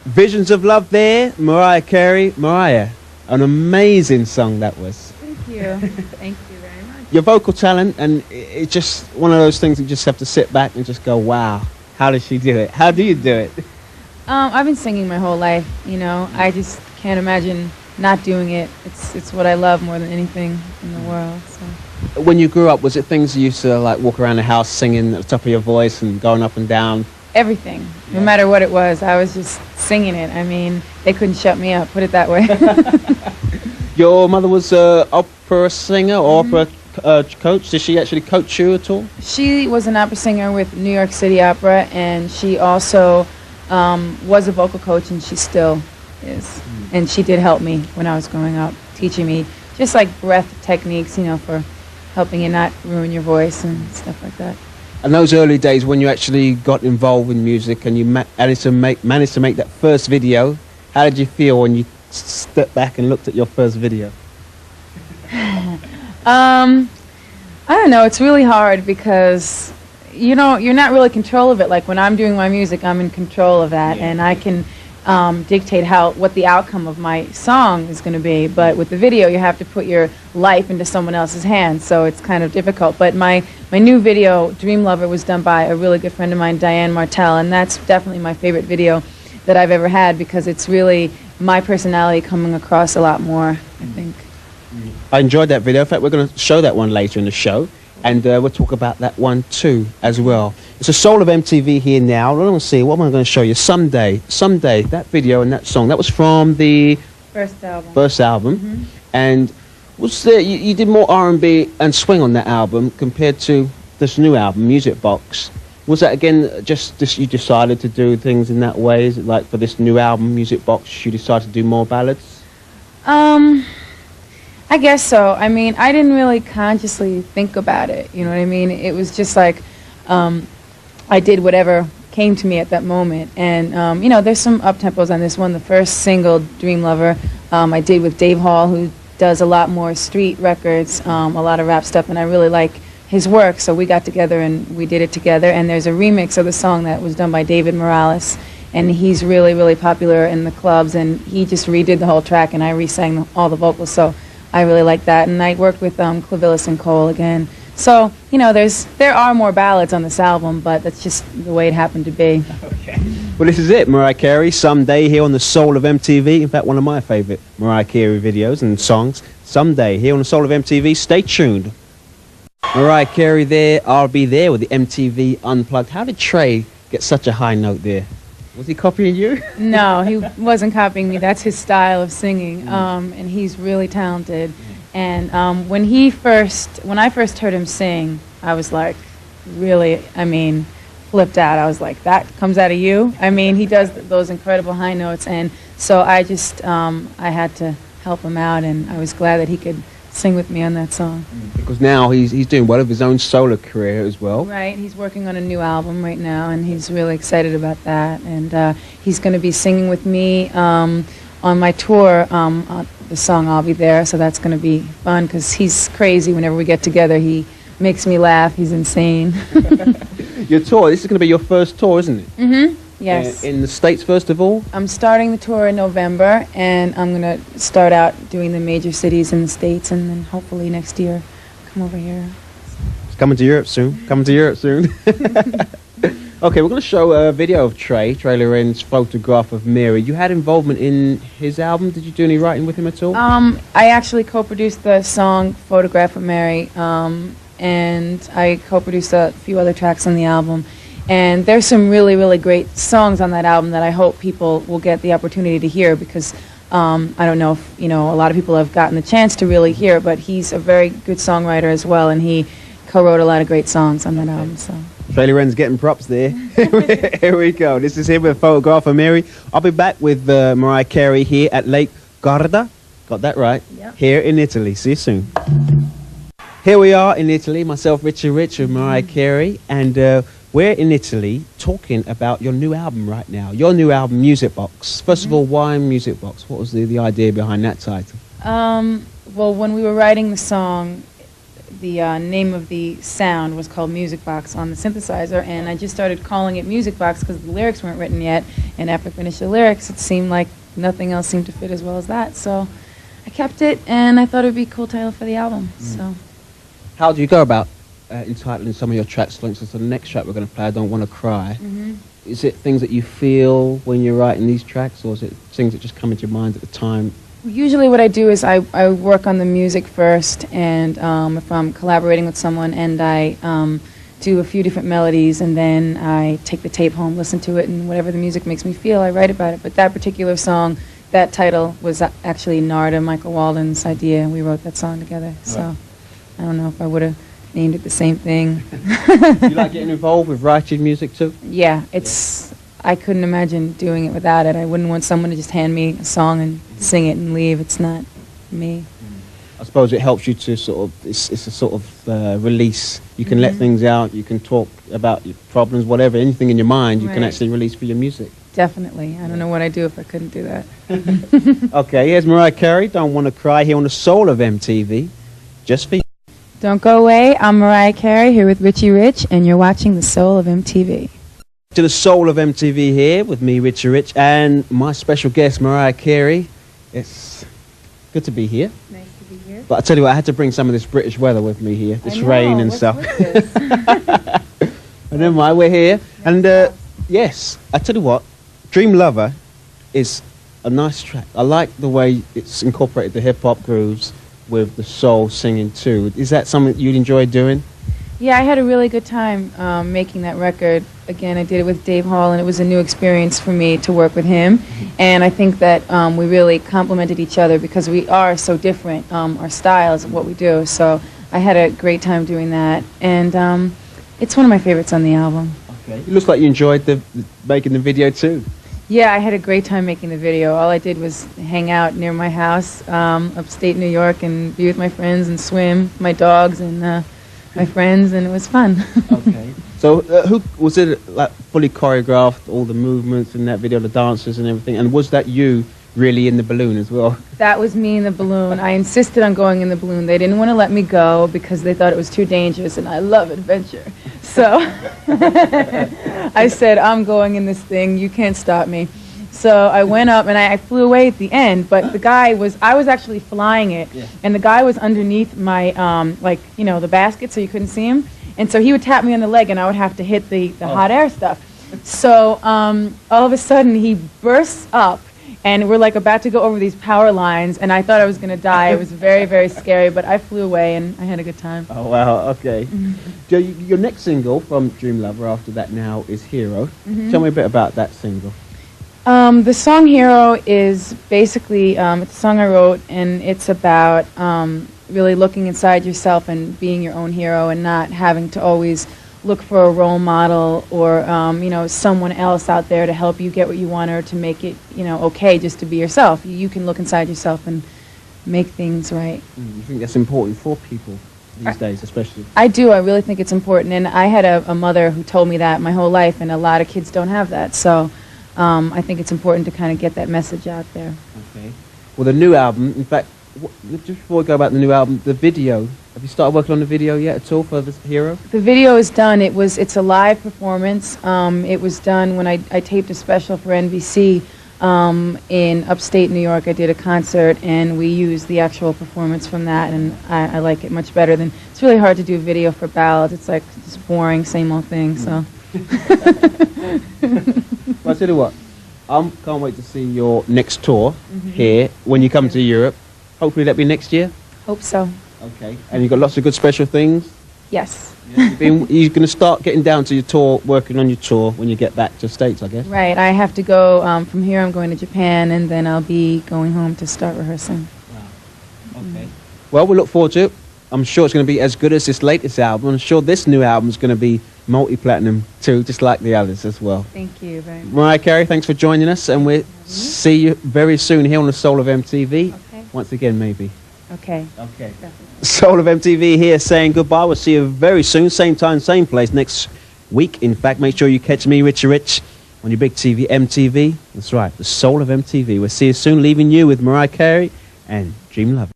Visions of Love there, Mariah Carey. Mariah, an amazing song that was. Thank you. Thank you very much. Your vocal talent, and it's just one of those things you just have to sit back and just go, wow, how does she do it? How do you do it? I've been singing my whole life, you know. I just can't imagine not doing it. It's what I love more than anything in the world. So. When you grew up, was it things you used to like walk around the house singing at the top of your voice and going up and down? Everything, no matter what it was, I was just singing it. I mean, they couldn't shut me up, put it that way. Your mother was an opera singer or opera coach. Did she actually coach you at all? She was an opera singer with New York City Opera, and she also was a vocal coach, and she still is. And she did help me when I was growing up, teaching me just like breath techniques, you know, for helping you not ruin your voice and stuff like that. And those early days when you actually got involved in music and you managed to make that first video, how did you feel when you stepped back and looked at your first video? I don't know, it's really hard because, you know, you're not really in control of it. Like when I'm doing my music, I'm in control of that, and I can dictate what the outcome of my song is going to be. But with the video, you have to put your life into someone else's hands, so it's kind of difficult. But my new video, Dreamlover, was done by a really good friend of mine, Diane Martell, and that's definitely my favorite video that I've ever had because it's really my personality coming across a lot more, I think. I enjoyed that video. In fact, we're going to show that one later in the show, and we'll talk about that one too as well. It's a soul of MTV here now. Let me see, what am I going to show you? Someday, that video and that song, that was from the first album. First album. And was there, you did more R&B and swing on that album compared to this new album, Music Box. Was that again just you decided to do things in that way? Is it like for this new album, Music Box, you decided to do more ballads? I guess so. I mean, I didn't really consciously think about it, you know what I mean? It was just like I did whatever came to me at that moment. And, you know, there's some up-tempos on this one. The first single, Dreamlover, I did with Dave Hall, who does a lot more street records, a lot of rap stuff, and I really like his work, so we got together and we did it together. And there's a remix of the song that was done by David Morales, and he's really, really popular in the clubs, and he just redid the whole track, and I re-sang all the vocals, so I really like that. And I worked with Clavillis and Cole again. So, you know, there are more ballads on this album, but that's just the way it happened to be. Okay. Well, this is it, Mariah Carey, Someday, here on the Soul of MTV. In fact, one of my favorite Mariah Carey videos and songs. Someday, here on the Soul of MTV. Stay tuned. Mariah Carey there, I'll be there with the MTV Unplugged. How did Trey get such a high note there? Was he copying you? No, he wasn't copying me. That's his style of singing, and he's really talented. And when I first heard him sing, I was like, really, I mean, flipped out. I was like, that comes out of you? I mean, he does those incredible high notes, and so I just, I had to help him out, and I was glad that he could sing with me on that song. Because now he's doing well with his own solo career as well. Right, he's working on a new album right now, and he's really excited about that. And he's going to be singing with me on my tour, the song I'll Be There, so that's going to be fun because he's crazy whenever we get together. He makes me laugh. He's insane. Your tour, this is going to be your first tour, isn't it? Mm-hmm. Yes. In the States, first of all? I'm starting the tour in November, and I'm going to start out doing the major cities in the States, and then hopefully next year come over here. It's coming to Europe soon. Coming to Europe soon. Okay, we're going to show a video of Trey Loren's photograph of Mary. You had involvement in his album. Did you do any writing with him at all? I actually co-produced the song Photograph of Mary, and I co-produced a few other tracks on the album. And there's some really, really great songs on that album that I hope people will get the opportunity to hear because I don't know if, you know, a lot of people have gotten the chance to really hear, but he's a very good songwriter as well, and he co-wrote a lot of great songs on that album. So. Trey Loren's getting props there. Here we go. This is him with Photograph of Mary. I'll be back with Mariah Carey here at Lake Garda. Got that right? Yep. Here in Italy. See you soon. Here we are in Italy, myself, Richard Rich, with Mariah Carey, and we're in Italy talking about your new album right now. Your new album, Music Box. First of all, why Music Box? What was the idea behind that title? Well, when we were writing the song, name of the sound was called Music Box on the synthesizer, and I just started calling it Music Box because the lyrics weren't written yet, and after I finished the lyrics, it seemed like nothing else seemed to fit as well as that, so I kept it, and I thought it would be a cool title for the album. So, how do you go about entitling some of your tracks? For instance, the next track we're going to play, I Don't Want to Cry. Is it things that you feel when you're writing these tracks, or is it things that just come into your mind at the time? Usually what I do is I work on the music first, and if I'm collaborating with someone, and I do a few different melodies, and then I take the tape home, listen to it, and whatever the music makes me feel, I write about it. But that particular song, that title was actually Narda, Michael Walden's idea, and we wrote that song together. So I don't know if I would have named it the same thing. You like getting involved with writing music too? Yeah, I couldn't imagine doing it without it. I wouldn't want someone to just hand me a song and sing it and leave. It's not me. I suppose it helps you to sort of, it's a sort of release. You can let things out, you can talk about your problems, whatever, anything in your mind, you can actually release for your music. Definitely. I don't know what I'd do if I couldn't do that. Okay, here's Mariah Carey, Don't Want to Cry, here on the Soul of MTV. Just for you. Don't go away. I'm Mariah Carey here with Richie Rich, and you're watching The Soul of MTV. To the Soul of MTV here with me, Richie Rich, and my special guest, Mariah Carey. It's good to be here. Nice to be here. But I tell you what, I had to bring some of this British weather with me here, this rain and stuff. And never mind, we're here. And yes, I tell you what, Dreamlover is a nice track. I like the way it's incorporated the hip-hop grooves with the soul singing too. Is that something you'd enjoy doing? Yeah, I had a really good time making that record. Again, I did it with Dave Hall, and it was a new experience for me to work with him. And I think that we really complemented each other because we are so different, our styles of what we do. So I had a great time doing that. And it's one of my favorites on the album. Okay. It looks like you enjoyed making the video too. Yeah, I had a great time making the video. All I did was hang out near my house, upstate New York, and be with my friends and swim, my dogs and my friends, and it was fun. Okay. So who was it, like fully choreographed, all the movements in that video, the dancers and everything, and was that you really in the balloon as well? That was me in the balloon. I insisted on going in the balloon. They didn't want to let me go because they thought it was too dangerous, and I love adventure. So I said, I'm going in this thing. You can't stop me. So I went up, and I flew away at the end, but the guy was, I was actually flying it, and the guy was underneath my, like, you know, the basket so you couldn't see him. And so he would tap me on the leg, and I would have to hit the hot air stuff. So all of a sudden, he bursts up, and we're like about to go over these power lines, and I thought I was going to die. It was very, very scary, but I flew away, and I had a good time. Oh, wow, okay. Your next single from Dreamlover after that now is Hero. Tell me a bit about that single. The song Hero is basically, it's a song I wrote, and it's about really looking inside yourself and being your own hero and not having to always look for a role model or, you know, someone else out there to help you get what you want or to make it, you know, okay just to be yourself. You can look inside yourself and make things right. You think that's important for people these days, especially? I do. I really think it's important. And I had a mother who told me that my whole life, and a lot of kids don't have that. So I think it's important to kind of get that message out there. Okay. Well, the new album, in fact, just before we go about the new album, the video, have you started working on the video yet at all for this Hero? The video is done. It's a live performance. It was done when I taped a special for NBC in upstate New York. I did a concert, and we used the actual performance from that, and I like it much better than, it's really hard to do a video for ballads. It's like just boring, same old thing, so. Well, I'll tell you what, I can't wait to see your next tour here when you come to Europe. Hopefully that'll be next year? Hope so. Okay. And you've got lots of good special things? Yes. You're going to start getting down to your tour, working on your tour when you get back to the States, I guess? Right. I have to go, from here I'm going to Japan, and then I'll be going home to start rehearsing. Wow. Okay. Well, we look forward to it. I'm sure it's going to be as good as this latest album. I'm sure this new album is going to be multi-platinum too, just like the others as well. Thank you very much. Mariah Carey, thanks for joining us, and we'll see you very soon here on the Soul of MTV. Okay. Once again, maybe. Okay. Okay. Definitely. Soul of MTV here saying goodbye. We'll see you very soon, same time, same place, next week. In fact, make sure you catch me, Richie Rich, on your big TV, MTV. That's right, the Soul of MTV. We'll see you soon, leaving you with Mariah Carey and Dreamlover.